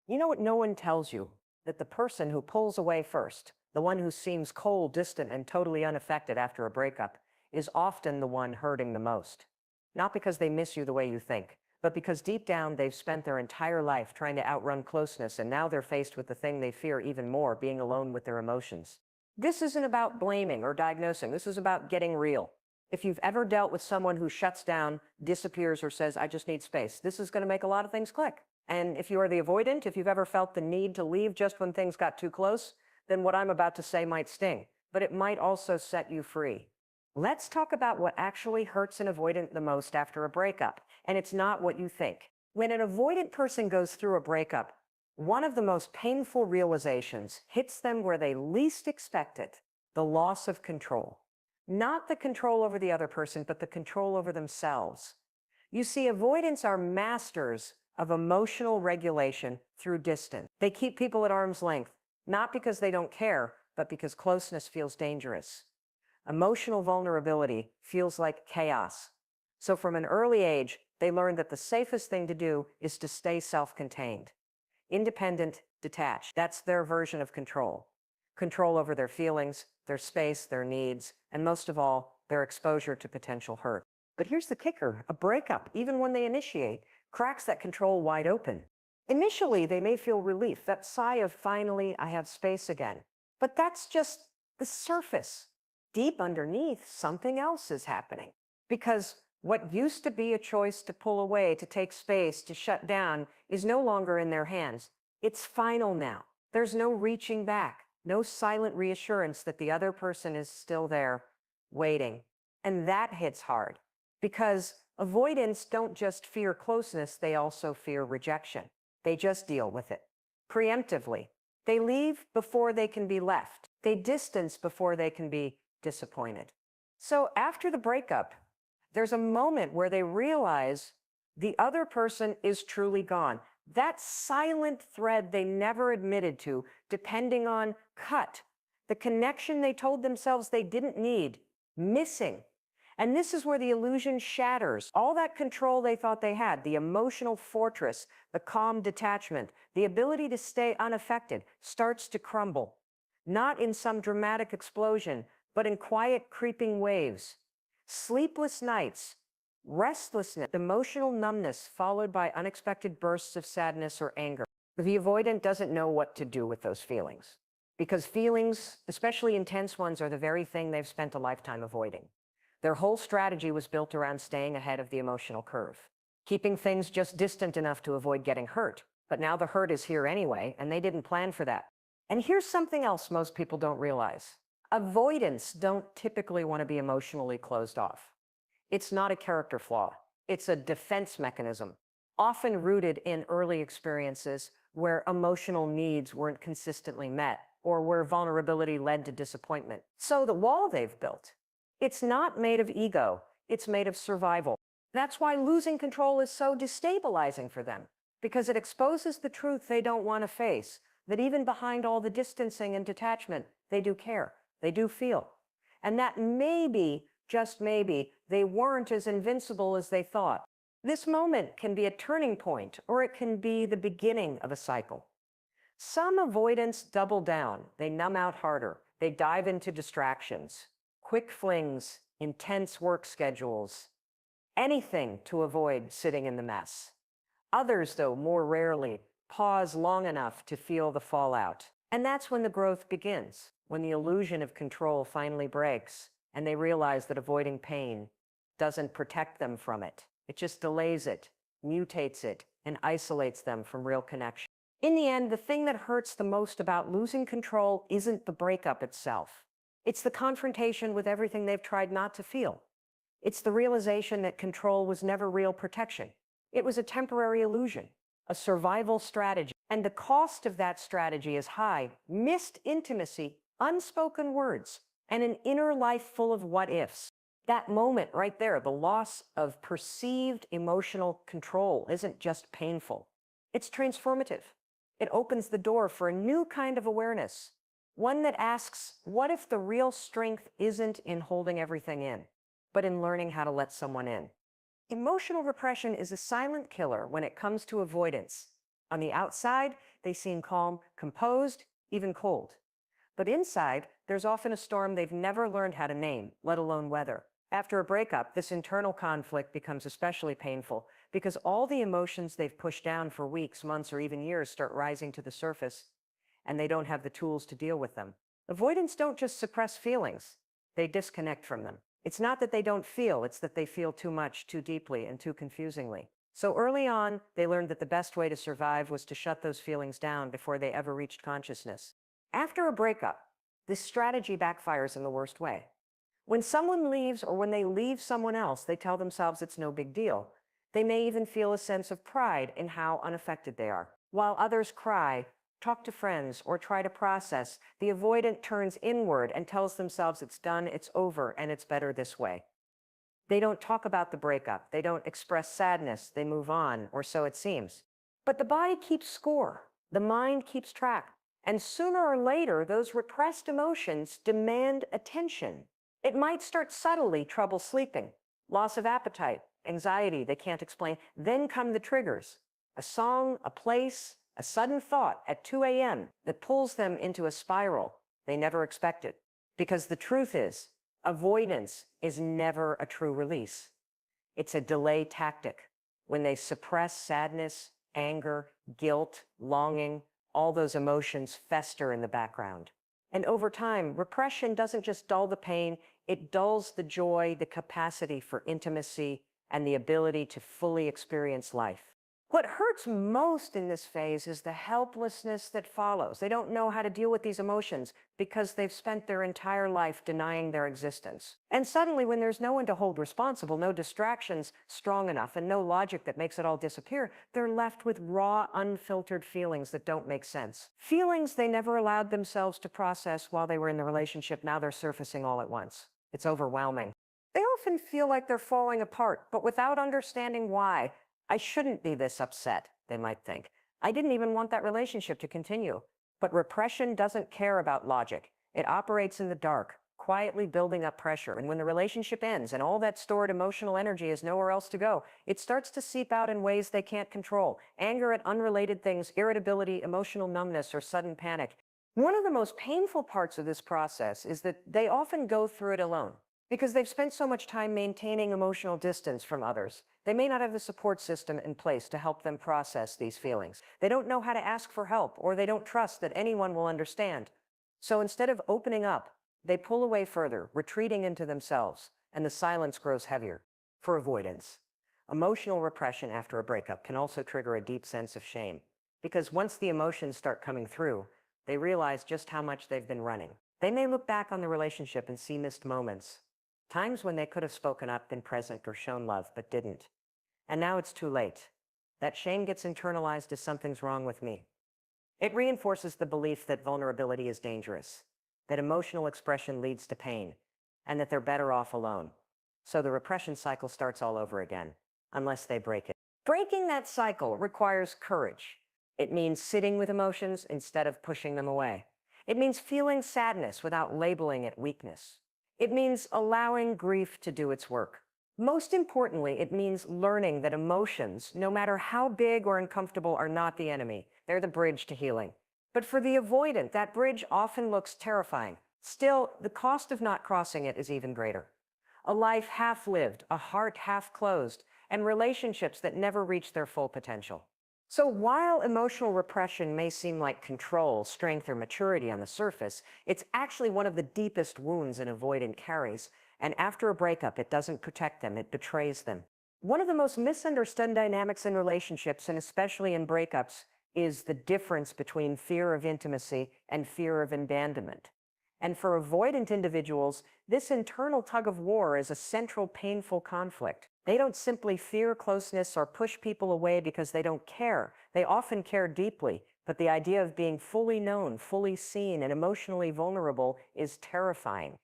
You know what no one tells you? That the person who pulls away first, the one who seems cold, distant, and totally unaffected after a breakup, is often the one hurting the most. Not because they miss you the way you think, but because deep down they've spent their entire life trying to outrun closeness, and now they're faced with the thing they fear even more, being alone with their emotions. This isn't about blaming or diagnosing. This is about getting real. If you've ever dealt with someone who shuts down, disappears, or says, I just need space, this is going to make a lot of things click. And if you are the avoidant, if you've ever felt the need to leave just when things got too close, then what I'm about to say might sting, but it might also set you free. Let's talk about what actually hurts an avoidant the most after a breakup, and it's not what you think. When an avoidant person goes through a breakup, one of the most painful realizations hits them where they least expect it: the loss of control. Not the control over the other person, but the control over themselves. You see, avoidants are masters of emotional regulation through distance. They keep people at arm's length, not because they don't care, but because closeness feels dangerous. Emotional vulnerability feels like chaos. So from an early age, they learn that the safest thing to do is to stay self-contained. Independent, detached. That's their version of control. Control over their feelings, their space, their needs, and most of all, their exposure to potential hurt. But here's the kicker: a breakup, even when they initiate, cracks that control wide open. Initially, they may feel relief, that sigh of finally, I have space again. But that's just the surface. Deep underneath, something else is happening. Because what used to be a choice to pull away, to take space, to shut down, is no longer in their hands. It's final now. There's no reaching back, no silent reassurance that the other person is still there, waiting. And that hits hard, because avoidants don't just fear closeness, they also fear rejection. They just deal with it preemptively. They leave before they can be left. They distance before they can be disappointed. So after the breakup, there's a moment where they realize the other person is truly gone. That silent thread they never admitted to, depending on, cut. The connection they told themselves they didn't need, missing. And this is where the illusion shatters. All that control they thought they had, the emotional fortress, the calm detachment, the ability to stay unaffected, starts to crumble. Not in some dramatic explosion, but in quiet, creeping waves. Sleepless nights, restlessness, emotional numbness followed by unexpected bursts of sadness or anger. The avoidant doesn't know what to do with those feelings, because feelings, especially intense ones, are the very thing they've spent a lifetime avoiding. Their whole strategy was built around staying ahead of the emotional curve, keeping things just distant enough to avoid getting hurt. But now the hurt is here anyway, and they didn't plan for that. And here's something else most people don't realize. Avoidants don't typically want to be emotionally closed off. It's not a character flaw. It's a defense mechanism, often rooted in early experiences where emotional needs weren't consistently met, or where vulnerability led to disappointment. So the wall they've built, it's not made of ego, it's made of survival. That's why losing control is so destabilizing for them, because it exposes the truth they don't want to face, that even behind all the distancing and detachment, they do care, they do feel. And that maybe, just maybe, they weren't as invincible as they thought. This moment can be a turning point, or it can be the beginning of a cycle. Some avoidants double down, they numb out harder, they dive into distractions. Quick flings, intense work schedules, anything to avoid sitting in the mess. Others, though, more rarely, pause long enough to feel the fallout. And that's when the growth begins, when the illusion of control finally breaks, and they realize that avoiding pain doesn't protect them from it. It just delays it, mutates it, and isolates them from real connection. In the end, the thing that hurts the most about losing control isn't the breakup itself. It's the confrontation with everything they've tried not to feel. It's the realization that control was never real protection. It was a temporary illusion, a survival strategy. And the cost of that strategy is high: missed intimacy, unspoken words, and an inner life full of what-ifs. That moment right there, the loss of perceived emotional control, isn't just painful. It's transformative. It opens the door for a new kind of awareness. One that asks, what if the real strength isn't in holding everything in, but in learning how to let someone in? Emotional repression is a silent killer when it comes to avoidance. On the outside, they seem calm, composed, even cold. But inside, there's often a storm they've never learned how to name, let alone weather. After a breakup, this internal conflict becomes especially painful because all the emotions they've pushed down for weeks, months, or even years start rising to the surface, and they don't have the tools to deal with them. Avoidants don't just suppress feelings, they disconnect from them. It's not that they don't feel, it's that they feel too much, too deeply, and too confusingly. So early on, they learned that the best way to survive was to shut those feelings down before they ever reached consciousness. After a breakup, this strategy backfires in the worst way. When someone leaves or when they leave someone else, they tell themselves it's no big deal. They may even feel a sense of pride in how unaffected they are. While others cry, talk to friends, or try to process, the avoidant turns inward and tells themselves it's done, it's over, and it's better this way. They don't talk about the breakup. They don't express sadness. They move on, or so it seems. But the body keeps score. The mind keeps track. And sooner or later, those repressed emotions demand attention. It might start subtly: trouble sleeping, loss of appetite, anxiety they can't explain. Then come the triggers: a song, a place, a sudden thought at 2 a.m. that pulls them into a spiral they never expected. Because the truth is, avoidance is never a true release. It's a delay tactic. When they suppress sadness, anger, guilt, longing, all those emotions fester in the background. And over time, repression doesn't just dull the pain, it dulls the joy, the capacity for intimacy, and the ability to fully experience life. What hurts most in this phase is the helplessness that follows. They don't know how to deal with these emotions because they've spent their entire life denying their existence. And suddenly, when there's no one to hold responsible, no distractions strong enough, and no logic that makes it all disappear, they're left with raw, unfiltered feelings that don't make sense. Feelings they never allowed themselves to process while they were in the relationship, now they're surfacing all at once. It's overwhelming. They often feel like they're falling apart, but without understanding why. I shouldn't be this upset, they might think. I didn't even want that relationship to continue. But repression doesn't care about logic. It operates in the dark, quietly building up pressure. And when the relationship ends and all that stored emotional energy has nowhere else to go, it starts to seep out in ways they can't control. Anger at unrelated things, irritability, emotional numbness, or sudden panic. One of the most painful parts of this process is that they often go through it alone. Because they've spent so much time maintaining emotional distance from others, they may not have the support system in place to help them process these feelings. They don't know how to ask for help, or they don't trust that anyone will understand. So instead of opening up, they pull away further, retreating into themselves, and the silence grows heavier. For avoidance, emotional repression after a breakup can also trigger a deep sense of shame. Because once the emotions start coming through, they realize just how much they've been running. They may look back on the relationship and see missed moments. Times when they could have spoken up, been present, or shown love, but didn't. And now it's too late. That shame gets internalized as something's wrong with me. It reinforces the belief that vulnerability is dangerous, that emotional expression leads to pain, and that they're better off alone. So the repression cycle starts all over again, unless they break it. Breaking that cycle requires courage. It means sitting with emotions instead of pushing them away. It means feeling sadness without labeling it weakness. It means allowing grief to do its work. Most importantly, it means learning that emotions, no matter how big or uncomfortable, are not the enemy. They're the bridge to healing. But for the avoidant, that bridge often looks terrifying. Still, the cost of not crossing it is even greater. A life half-lived, a heart half-closed, and relationships that never reach their full potential. So while emotional repression may seem like control, strength, or maturity on the surface, it's actually one of the deepest wounds an avoidant carries. And after a breakup, it doesn't protect them, it betrays them. One of the most misunderstood dynamics in relationships, and especially in breakups, is the difference between fear of intimacy and fear of abandonment. And for avoidant individuals, this internal tug of war is a central painful conflict. They don't simply fear closeness or push people away because they don't care. They often care deeply, but the idea of being fully known, fully seen, and emotionally vulnerable is terrifying.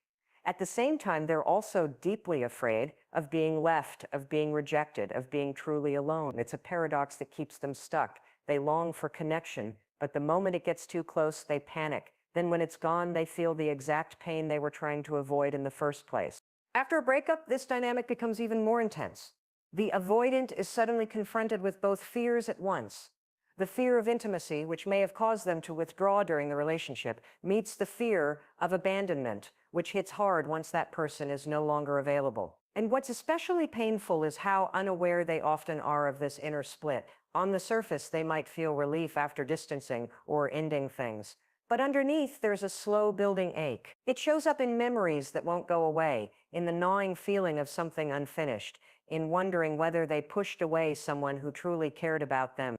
At the same time, they're also deeply afraid of being left, of being rejected, of being truly alone. It's a paradox that keeps them stuck. They long for connection, but the moment it gets too close, they panic. Then when it's gone, they feel the exact pain they were trying to avoid in the first place. After a breakup, this dynamic becomes even more intense. The avoidant is suddenly confronted with both fears at once: The fear of intimacy, which may have caused them to withdraw during the relationship, meets the fear of abandonment, which hits hard once that person is no longer available. And what's especially painful is how unaware they often are of this inner split. On the surface, they might feel relief after distancing or ending things. But underneath, there's a slow building ache. It shows up in memories that won't go away, in the gnawing feeling of something unfinished, in wondering whether they pushed away someone who truly cared about them.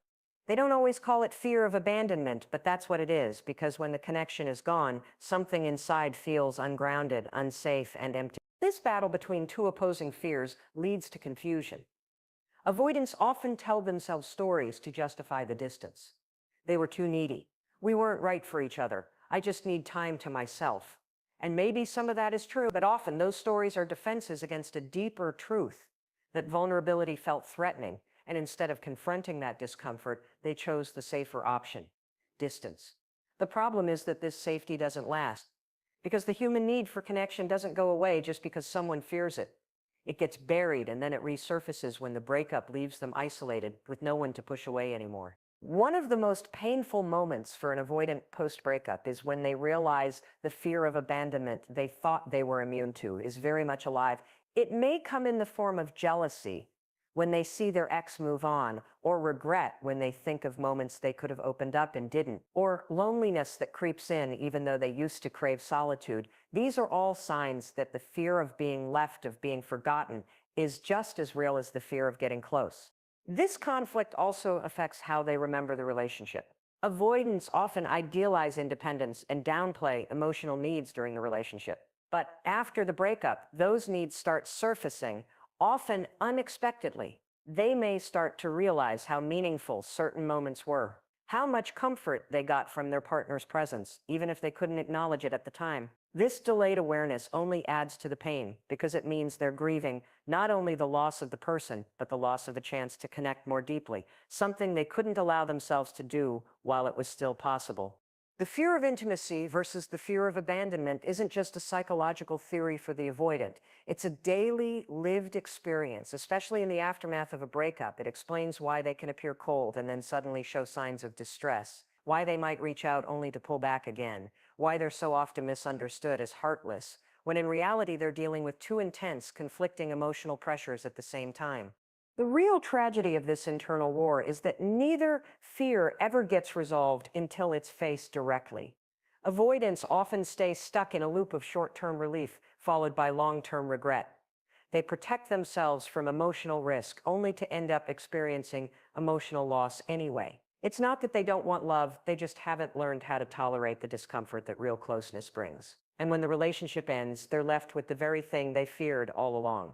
They don't always call it fear of abandonment, but that's what it is, because when the connection is gone, something inside feels ungrounded, unsafe, and empty. This battle between two opposing fears leads to confusion. Avoidants often tell themselves stories to justify the distance. They were too needy. We weren't right for each other. I just need time to myself. And maybe some of that is true, but often those stories are defenses against a deeper truth, that vulnerability felt threatening, and instead of confronting that discomfort, they chose the safer option: distance. The problem is that this safety doesn't last, because the human need for connection doesn't go away just because someone fears it. It gets buried, and then it resurfaces when the breakup leaves them isolated with no one to push away anymore. One of the most painful moments for an avoidant post-breakup is when they realize the fear of abandonment they thought they were immune to is very much alive. It may come in the form of jealousy when they see their ex move on, or regret when they think of moments they could have opened up and didn't, or loneliness that creeps in even though they used to crave solitude. These are all signs that the fear of being left, of being forgotten, is just as real as the fear of getting close. This conflict also affects how they remember the relationship. Avoidants often idealize independence and downplay emotional needs during the relationship. But after the breakup, those needs start surfacing, often unexpectedly. They may start to realize how meaningful certain moments were, how much comfort they got from their partner's presence, even if they couldn't acknowledge it at the time. This delayed awareness only adds to the pain, because it means they're grieving not only the loss of the person, but the loss of a chance to connect more deeply, something they couldn't allow themselves to do while it was still possible. The fear of intimacy versus the fear of abandonment isn't just a psychological theory for the avoidant. It's a daily lived experience, especially in the aftermath of a breakup. It explains why they can appear cold and then suddenly show signs of distress, why they might reach out only to pull back again, why they're so often misunderstood as heartless, when in reality they're dealing with two intense, conflicting emotional pressures at the same time. The real tragedy of this internal war is that neither fear ever gets resolved until it's faced directly. Avoidants often stay stuck in a loop of short-term relief, followed by long-term regret. They protect themselves from emotional risk, only to end up experiencing emotional loss anyway. It's not that they don't want love, they just haven't learned how to tolerate the discomfort that real closeness brings. And when the relationship ends, they're left with the very thing they feared all along.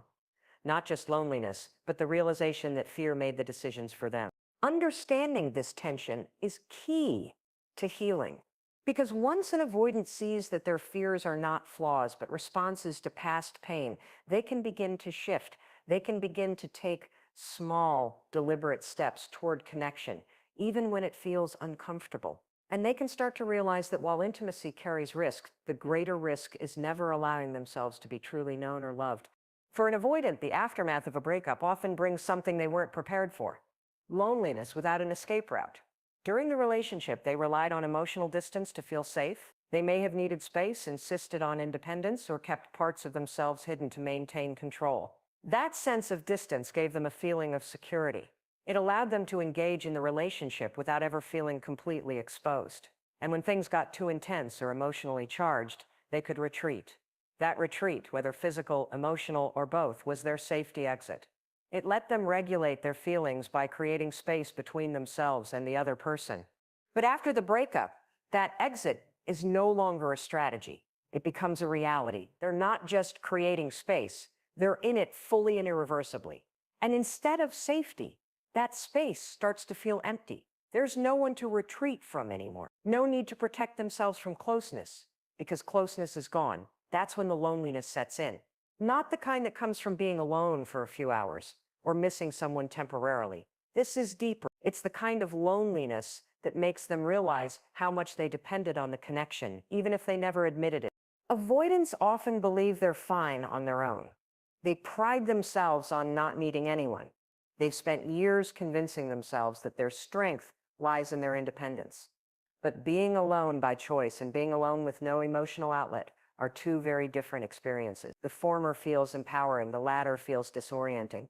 Not just loneliness, but the realization that fear made the decisions for them. Understanding this tension is key to healing. Because once an avoidant sees that their fears are not flaws, but responses to past pain, they can begin to shift. They can begin to take small, deliberate steps toward connection, even when it feels uncomfortable. And they can start to realize that while intimacy carries risk, the greater risk is never allowing themselves to be truly known or loved. For an avoidant, the aftermath of a breakup often brings something they weren't prepared for: loneliness without an escape route. During the relationship, they relied on emotional distance to feel safe. They may have needed space, insisted on independence, or kept parts of themselves hidden to maintain control. That sense of distance gave them a feeling of security. It allowed them to engage in the relationship without ever feeling completely exposed. And when things got too intense or emotionally charged, they could retreat. That retreat, whether physical, emotional, or both, was their safety exit. It let them regulate their feelings by creating space between themselves and the other person. But after the breakup, that exit is no longer a strategy. It becomes a reality. They're not just creating space, they're in it fully and irreversibly. And instead of safety, that space starts to feel empty. There's no one to retreat from anymore. No need to protect themselves from closeness, because closeness is gone. That's when the loneliness sets in. Not the kind that comes from being alone for a few hours or missing someone temporarily. This is deeper. It's the kind of loneliness that makes them realize how much they depended on the connection, even if they never admitted it. Avoidants often believe they're fine on their own. They pride themselves on not needing anyone. They've spent years convincing themselves that their strength lies in their independence. But being alone by choice and being alone with no emotional outlet are two very different experiences. The former feels empowering, the latter feels disorienting.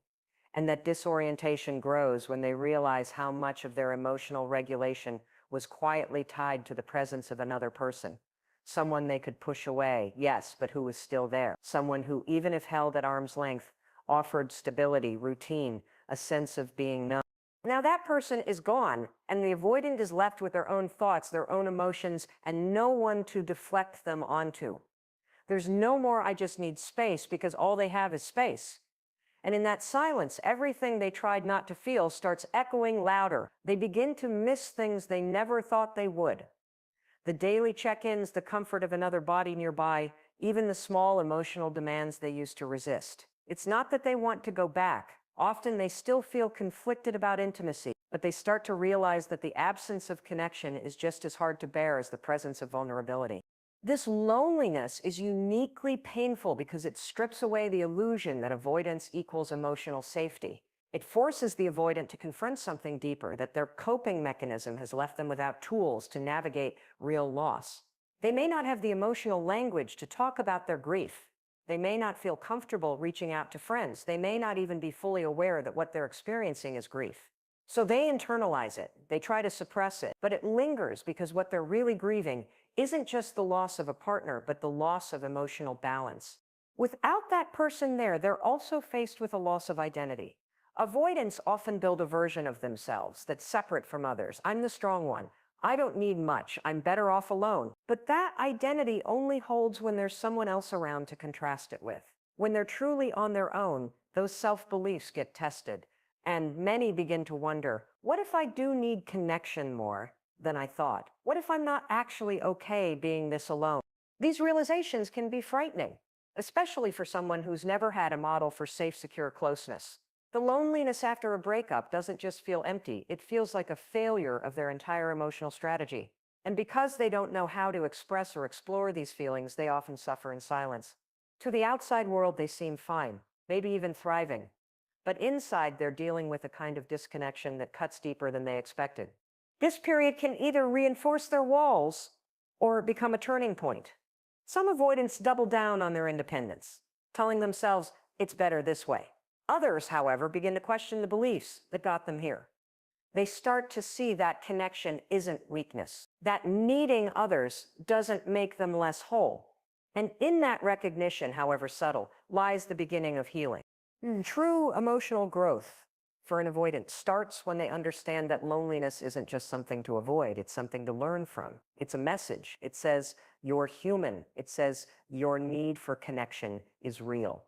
And that disorientation grows when they realize how much of their emotional regulation was quietly tied to the presence of another person. Someone they could push away, yes, but who was still there. Someone who, even if held at arm's length, offered stability, routine, a sense of being known. Now that person is gone, and the avoidant is left with their own thoughts, their own emotions, and no one to deflect them onto. There's no more "I just need space," because all they have is space. And in that silence, everything they tried not to feel starts echoing louder. They begin to miss things they never thought they would. The daily check-ins, the comfort of another body nearby, even the small emotional demands they used to resist. It's not that they want to go back. Often they still feel conflicted about intimacy, but they start to realize that the absence of connection is just as hard to bear as the presence of vulnerability. This loneliness is uniquely painful because it strips away the illusion that avoidance equals emotional safety. It forces the avoidant to confront something deeper, that their coping mechanism has left them without tools to navigate real loss. They may not have the emotional language to talk about their grief. They may not feel comfortable reaching out to friends. They may not even be fully aware that what they're experiencing is grief. So they internalize it. They try to suppress it, but it lingers because what they're really grieving isn't just the loss of a partner, but the loss of emotional balance. Without that person there, they're also faced with a loss of identity. Avoidants often build a version of themselves that's separate from others. I'm the strong one. I don't need much. I'm better off alone. But that identity only holds when there's someone else around to contrast it with. When they're truly on their own, those self-beliefs get tested. And many begin to wonder, what if I do need connection more than I thought? What if I'm not actually okay being this alone? These realizations can be frightening, especially for someone who's never had a model for safe, secure closeness. The loneliness after a breakup doesn't just feel empty, it feels like a failure of their entire emotional strategy. And because they don't know how to express or explore these feelings, they often suffer in silence. To the outside world, they seem fine, maybe even thriving. But inside, they're dealing with a kind of disconnection that cuts deeper than they expected. This period can either reinforce their walls or become a turning point. Some avoidants double down on their independence, telling themselves, it's better this way. Others, however, begin to question the beliefs that got them here. They start to see that connection isn't weakness, that needing others doesn't make them less whole. And in that recognition, however subtle, lies the beginning of healing. True emotional growth for an avoidant starts when they understand that loneliness isn't just something to avoid, it's something to learn from. It's a message. It says you're human. It says your need for connection is real.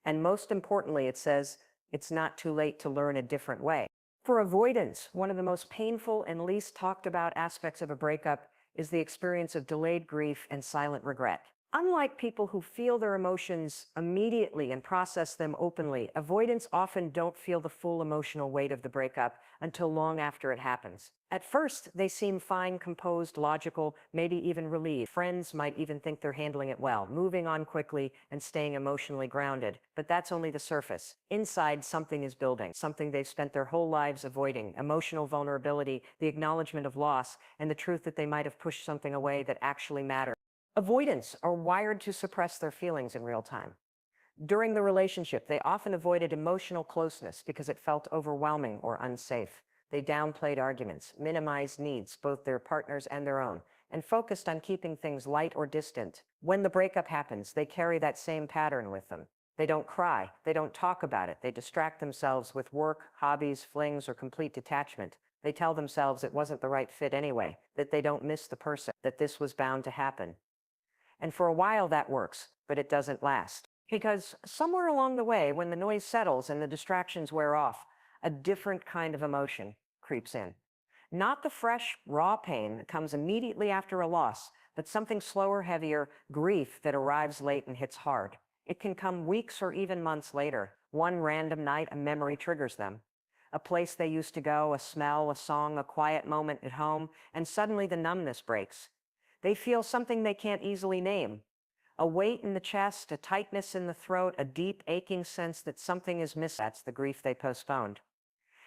And most importantly, it says it's not too late to learn a different way. For avoidance, one of the most painful and least talked about aspects of a breakup is the experience of delayed grief and silent regret. Unlike people who feel their emotions immediately and process them openly, avoidants often don't feel the full emotional weight of the breakup until long after it happens. At first, they seem fine, composed, logical, maybe even relieved. Friends might even think they're handling it well, moving on quickly and staying emotionally grounded. But that's only the surface. Inside, something is building, something they've spent their whole lives avoiding: emotional vulnerability, the acknowledgement of loss, and the truth that they might have pushed something away that actually mattered. Avoidants are wired to suppress their feelings in real time. During the relationship, they often avoided emotional closeness because it felt overwhelming or unsafe. They downplayed arguments, minimized needs, both their partners and their own, and focused on keeping things light or distant. When the breakup happens, they carry that same pattern with them. They don't cry, they don't talk about it, they distract themselves with work, hobbies, flings, or complete detachment. They tell themselves it wasn't the right fit anyway, that they don't miss the person, that this was bound to happen. And for a while that works, but it doesn't last. Because somewhere along the way, when the noise settles and the distractions wear off, a different kind of emotion creeps in. Not the fresh, raw pain that comes immediately after a loss, but something slower, heavier, grief that arrives late and hits hard. It can come weeks or even months later. One random night, a memory triggers them. A place they used to go, a smell, a song, a quiet moment at home, and suddenly the numbness breaks. They feel something they can't easily name. A weight in the chest, a tightness in the throat, a deep aching sense that something is missing. That's the grief they postponed.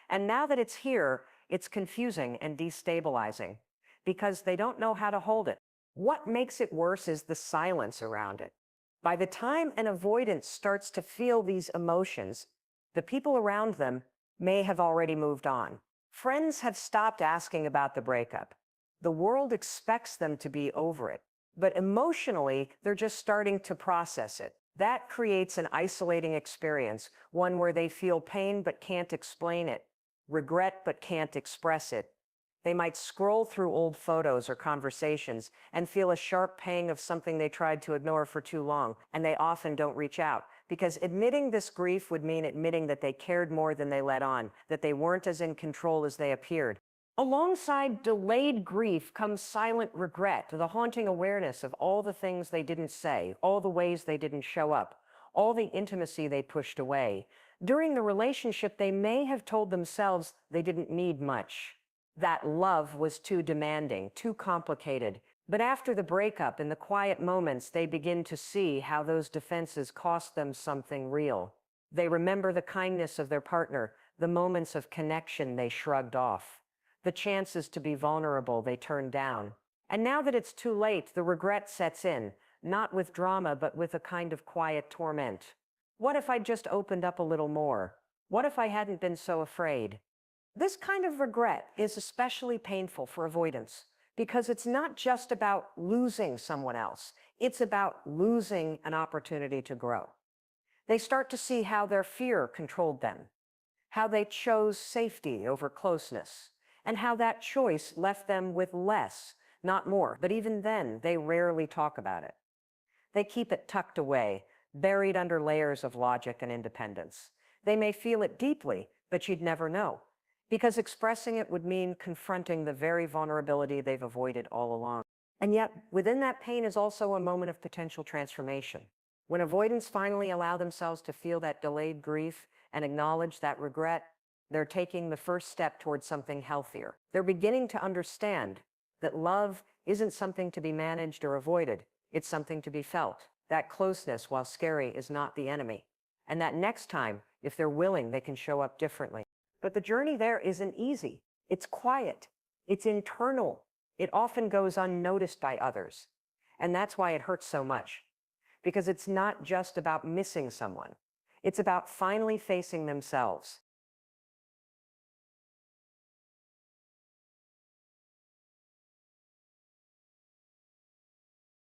And now that it's here, It's confusing and destabilizing because they don't know how to hold it. What makes it worse is the silence around it. By the time an avoidant starts to feel these emotions, the people around them may have already moved on. Friends have stopped asking about the breakup. The world expects them to be over it, but emotionally, they're just starting to process it. That creates an isolating experience, one where they feel pain but can't explain it, regret but can't express it. They might scroll through old photos or conversations and feel a sharp pang of something they tried to ignore for too long, and they often don't reach out, because admitting this grief would mean admitting that they cared more than they let on, that they weren't as in control as they appeared. Alongside delayed grief comes silent regret, the haunting awareness of all the things they didn't say, all the ways they didn't show up, all the intimacy they pushed away. During the relationship, they may have told themselves they didn't need much, that love was too demanding, too complicated. But after the breakup, in the quiet moments, they begin to see how those defenses cost them something real. They remember the kindness of their partner, the moments of connection they shrugged off, the chances to be vulnerable they turned down. And now that it's too late, the regret sets in, not with drama, but with a kind of quiet torment. What if I'd just opened up a little more? What if I hadn't been so afraid? This kind of regret is especially painful for avoidants because it's not just about losing someone else. It's about losing an opportunity to grow. They start to see how their fear controlled them, how they chose safety over closeness, and how that choice left them with less, not more. But even then, they rarely talk about it. They keep it tucked away, buried under layers of logic and independence. They may feel it deeply, but you'd never know, because expressing it would mean confronting the very vulnerability they've avoided all along. And yet, within that pain is also a moment of potential transformation. When avoidants finally allow themselves to feel that delayed grief and acknowledge that regret, they're taking the first step towards something healthier. They're beginning to understand that love isn't something to be managed or avoided. It's something to be felt. That closeness, while scary, is not the enemy. And that next time, if they're willing, they can show up differently. But the journey there isn't easy. It's quiet. It's internal. It often goes unnoticed by others. And that's why it hurts so much. Because it's not just about missing someone. It's about finally facing themselves.